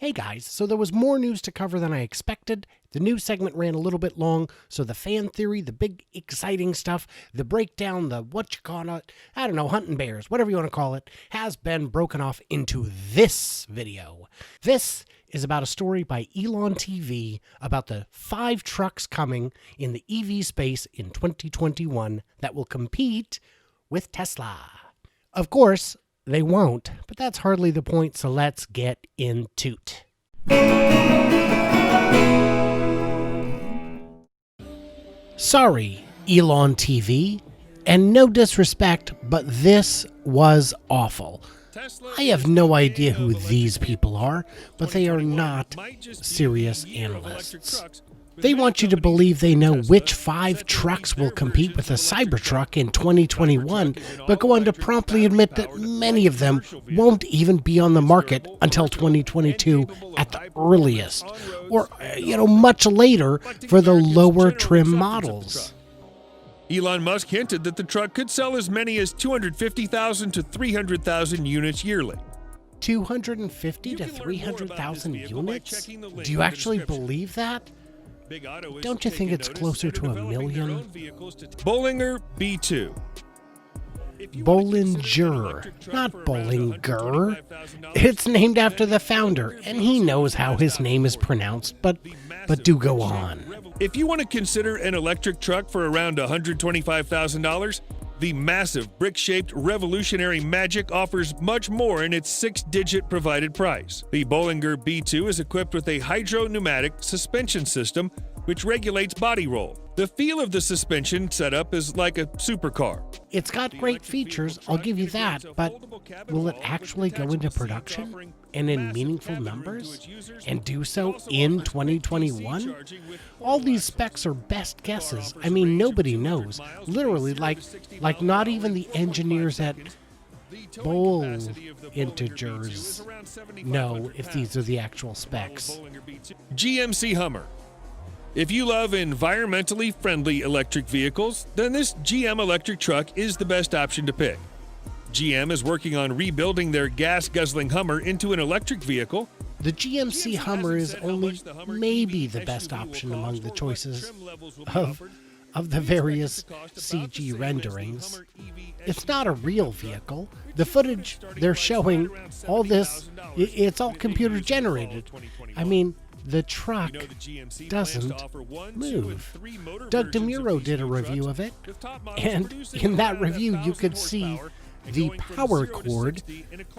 Hey guys, so there was more news to cover than I expected. The news segment ran a little bit long, so the fan theory, the big exciting stuff, the breakdown, the I don't know, hunting bears, whatever you want to call it, has been broken off into this video. This is about a story by ElonTV about the 5 trucks coming in the EV space in 2021 that will compete with Tesla. Of course, they won't, but that's hardly the point, so let's get into it. Sorry, ElonTV, and no disrespect, but this was awful. I have no idea who these people are, but they are not serious analysts. They want you to believe they know which 5 trucks will compete with a CyberTruck in 2021, but go on to promptly admit that many of them won't even be on the market until 2022 at the earliest, or, much later for the lower trim models. Elon Musk hinted that the truck could sell as many as 250,000 to 300,000 units yearly. 250 to 300,000 units? Do you actually believe that? Don't you think it's closer to 1 million? Bollinger B2. Bollinger, not Bollinger. It's named after the founder, and he knows how his name is pronounced, but do go on. If you want to consider an electric truck for around $125,000, the massive brick-shaped revolutionary Magic offers much more in its 6-digit provided price. The Bollinger B2 is equipped with a hydro-pneumatic suspension system which regulates body roll. The feel of the suspension setup is like a supercar. It's got great features, I'll give you that, but will it actually go into production and in meaningful numbers and do so in 2021? All these specs are best guesses. I mean, nobody knows. Literally, like not even the engineers at Integers know if these are the actual specs. GMC Hummer. If you love environmentally friendly electric vehicles, then this GM electric truck is the best option to pick. GM is working on rebuilding their gas-guzzling Hummer into an electric vehicle. The GMC Hummer is only maybe the best option among the choices of the various CG renderings. It's not a real vehicle. The footage they're showing, all this, it's all computer generated. I mean, the truck doesn't move. Doug DeMuro did a review of it, and in that review you could see the power cord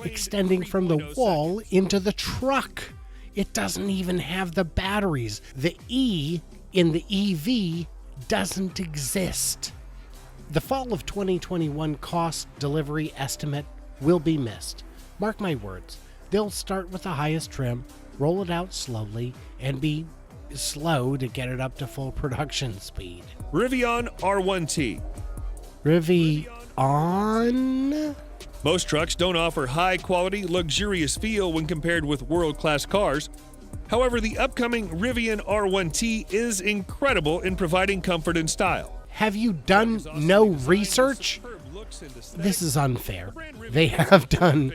extending from the wall into the truck. It doesn't even have the batteries. The E in the EV doesn't exist. The fall of 2021 cost delivery estimate will be missed. Mark my words, they'll start with the highest trim, roll it out slowly, and be slow to get it up to full production speed. Rivian R1T. Rivian? Most trucks don't offer high-quality, luxurious feel when compared with world-class cars. However, the upcoming Rivian R1T is incredible in providing comfort and style. Have you done no research? This is unfair. They have done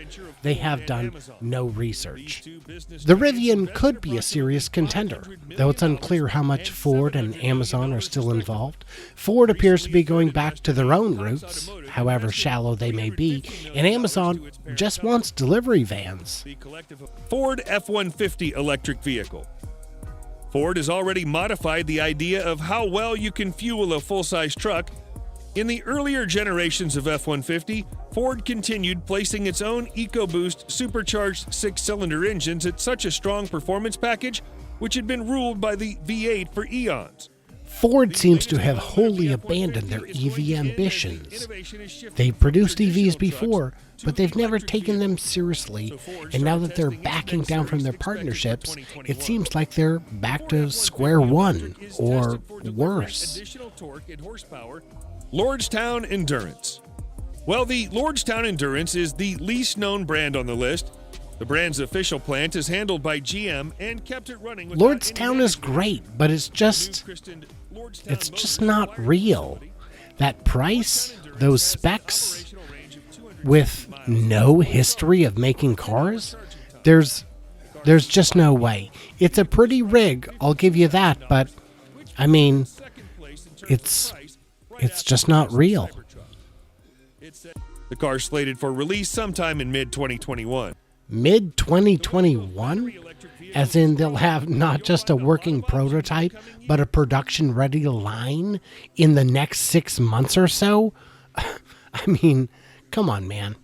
no research. The Rivian could be a serious contender, though it's unclear how much Ford and Amazon are still involved. Ford appears to be going back to their own roots, however shallow they may be, and Amazon just wants delivery vans. Ford F-150 electric vehicle. Ford has already modified the idea of how well you can fuel a full-size truck. In the earlier generations of F-150, Ford continued placing its own EcoBoost supercharged 6-cylinder engines at such a strong performance package, which had been ruled by the V8 for eons. Ford seems to have wholly abandoned their EV ambitions. They've produced EVs before, but they've never taken them seriously, and now that they're backing down from their partnerships, it seems like they're back to square one, or worse. Lordstown Endurance. Well, the Lordstown Endurance is the least known brand on the list. The brand's official plant is handled by GM and kept it running. Lordstown is great, but it's just not real. That price, those specs, with no history of making cars, there's There's just no way. It's a pretty rig, I'll give you that, but I mean, it's just not real. The car slated for release sometime in mid-2021. Mid-2021? As in they'll have not just a working prototype, but a production-ready line in the next 6 months or so? I mean, come on, man.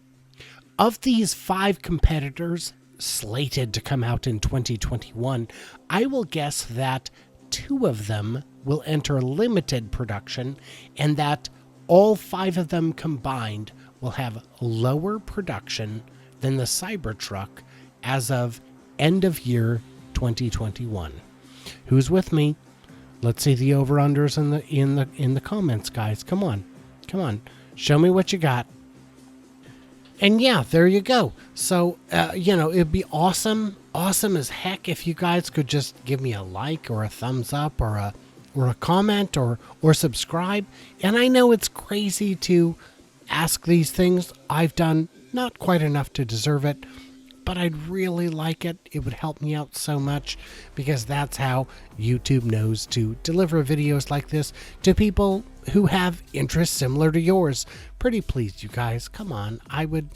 Of these 5 competitors slated to come out in 2021, I will guess that 2 of them will enter limited production and that all 5 of them combined will have lower production than the Cybertruck as of end of year 2021. Who's with me? Let's see the over-unders in the comments, guys. Come on. Show me what you got. And yeah, there you go. So, it'd be awesome as heck if you guys could just give me a like or a thumbs up or a comment or subscribe. And I know it's crazy to ask these things. I've done not quite enough to deserve it, but I'd really like it. It would help me out so much because that's how YouTube knows to deliver videos like this to people who have interests similar to yours. Pretty please, you guys. Come on. I would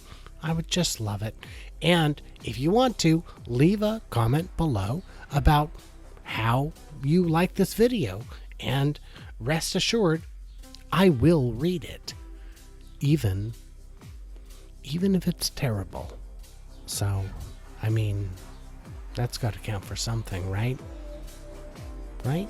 just love it. And if you want to, leave a comment below about how you like this video. And rest assured, I will read it. Even if it's terrible. So, I mean, that's got to count for something, right? Right?